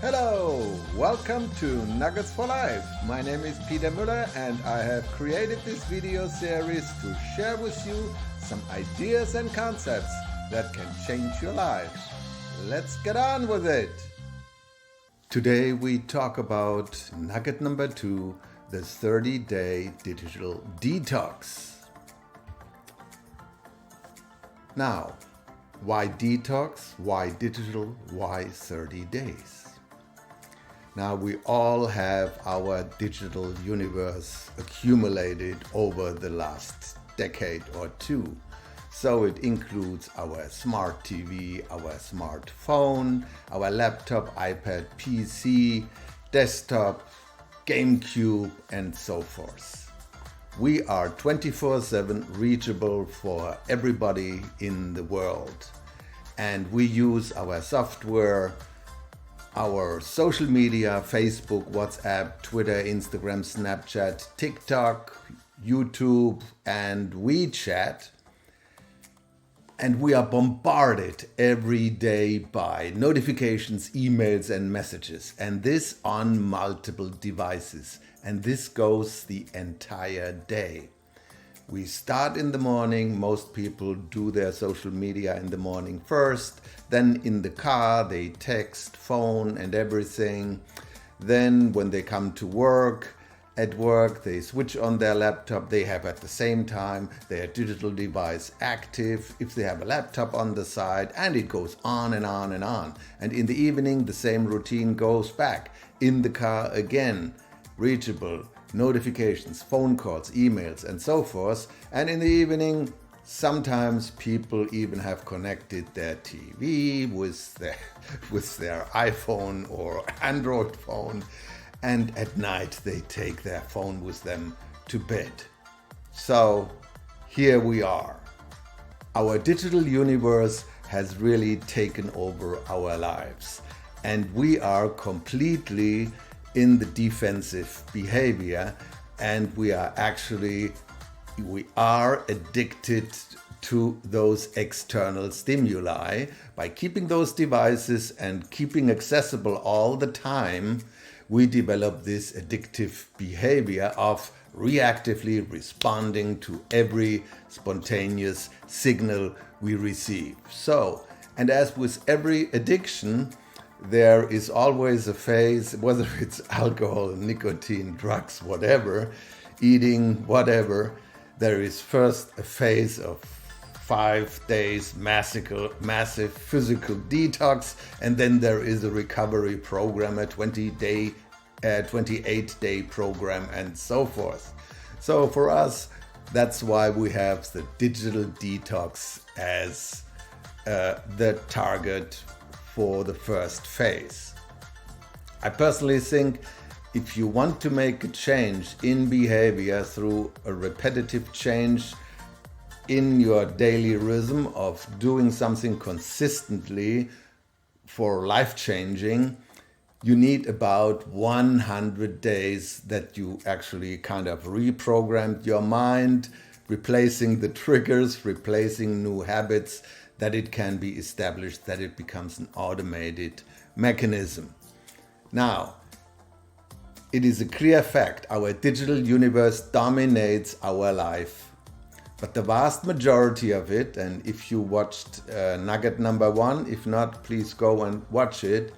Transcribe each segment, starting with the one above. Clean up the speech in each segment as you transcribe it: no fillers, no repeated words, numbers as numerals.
Hello, welcome to Nuggets for Life. My name is Peter Mueller and I have created this video series to share with you some ideas and concepts that can change your life. Let's get on with it. Today we talk about nugget number 2, the 30-day digital detox. Now, why detox? Why digital? Why 30 days? Now we all have our digital universe accumulated over the last decade or two. So it includes our smart TV, our smartphone, our laptop, iPad, PC, desktop, GameCube, and so forth. We are 24/7 reachable for everybody in the world. And we use our software, our social media, Facebook, WhatsApp, Twitter, Instagram, Snapchat, TikTok, YouTube, and WeChat. And we are bombarded every day by notifications, emails, and messages. And this on multiple devices. And this goes the entire day. We start in the morning. Most people do their social media in the morning first. Then in the car, they text, phone, and everything. Then when they come to work, at work, they switch on their laptop. They have at the same time their digital device active. If they have a laptop on the side, and it goes on and on and on. And in the evening, the same routine goes back. In the car again, reachable, notifications, phone calls, emails, and so forth. And in the evening, sometimes people even have connected their TV with their iPhone or Android phone. And at night, they take their phone with them to bed. So here we are. Our digital universe has really taken over our lives. And we are completely in the defensive behavior, and we are addicted to those external stimuli. By keeping those devices and keeping accessible all the time, we develop this addictive behavior of reactively responding to every spontaneous signal we receive. So, and as with every addiction, there is always a phase, whether it's alcohol, nicotine, drugs, whatever, eating, whatever, there is first a phase of 5 days massive physical detox, and then there is a recovery program, a 28-day program, and so forth. So for us, that's why we have the digital detox as the target for the first phase. I personally think if you want to make a change in behavior through a repetitive change in your daily rhythm of doing something consistently for life-changing, you need about 100 days that you actually kind of reprogrammed your mind, replacing the triggers, replacing new habits, that it can be established, that it becomes an automated mechanism. Now, it is a clear fact, our digital universe dominates our life. But the vast majority of it, and if you watched nugget number 1, if not, please go and watch it,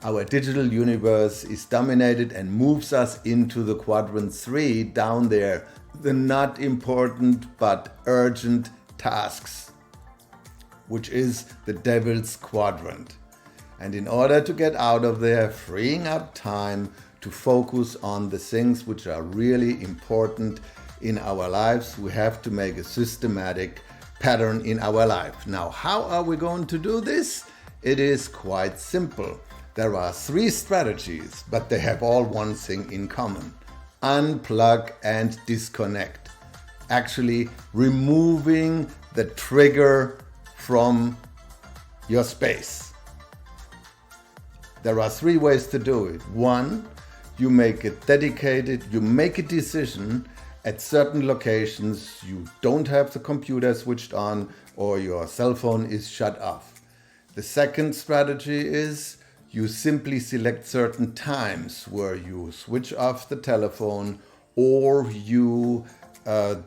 our digital universe is dominated and moves us into the quadrant 3 down there, the not important but urgent tasks, which is the devil's quadrant. And in order to get out of there, freeing up time to focus on the things which are really important in our lives, we have to make a systematic pattern in our life. Now, how are we going to do this? It is quite simple. There are 3 strategies, but they have all one thing in common: unplug and disconnect. Actually, removing the trigger from your space. There are 3 ways to do it. 1, you make a decision at certain locations. You don't have the computer switched on or your cell phone is shut off. The second strategy is you simply select certain times where you switch off the telephone, or you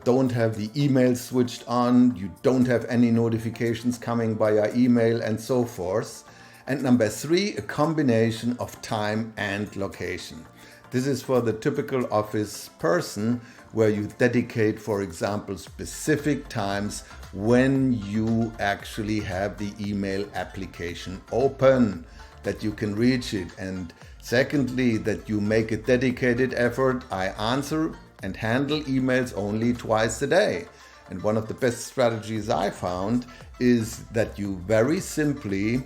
don't have the email switched on, you don't have any notifications coming via email, and so forth. And number 3, a combination of time and location. This is for the typical office person, where you dedicate, for example, specific times when you actually have the email application open, that you can reach it. And secondly, that you make a dedicated effort. I answer and handle emails only twice a day. And one of the best strategies I found is that you very simply,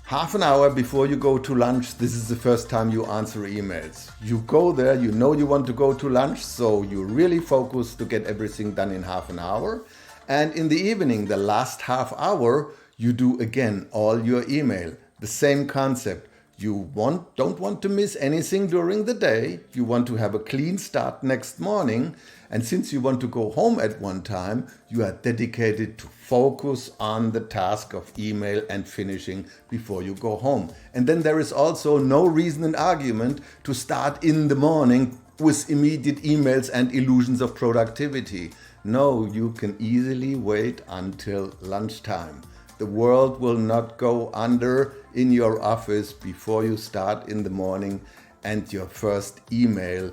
half an hour before you go to lunch, this is the first time you answer emails. You go there, you know you want to go to lunch, so you really focus to get everything done in half an hour. And in the evening, the last half hour, you do again all your email. The same concept. You don't want to miss anything during the day. You want to have a clean start next morning. And since you want to go home at one time, you are dedicated to focus on the task of email and finishing before you go home. And then there is also no reason and argument to start in the morning with immediate emails and illusions of productivity. No, you can easily wait until lunchtime. The world will not go under in your office before you start in the morning and your first email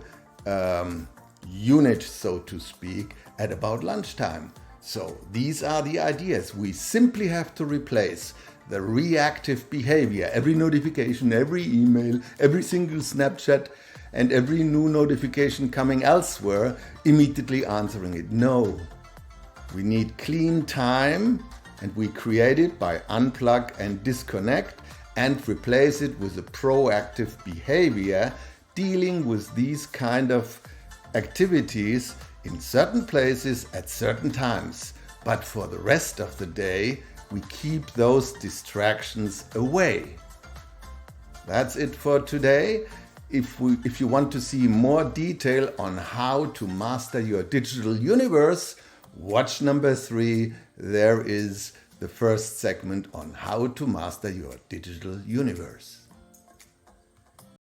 unit, so to speak, at about lunchtime. So these are the ideas. We simply have to replace the reactive behavior, every notification, every email, every single Snapchat, and every new notification coming elsewhere, immediately answering it. No, we need clean time, and we create it by unplug and disconnect and replace it with a proactive behavior, dealing with these kind of activities in certain places at certain times. But for the rest of the day, we keep those distractions away. That's it for today. If you want to see more detail on how to master your digital universe, watch number 3. There is the first segment on how to master your digital universe.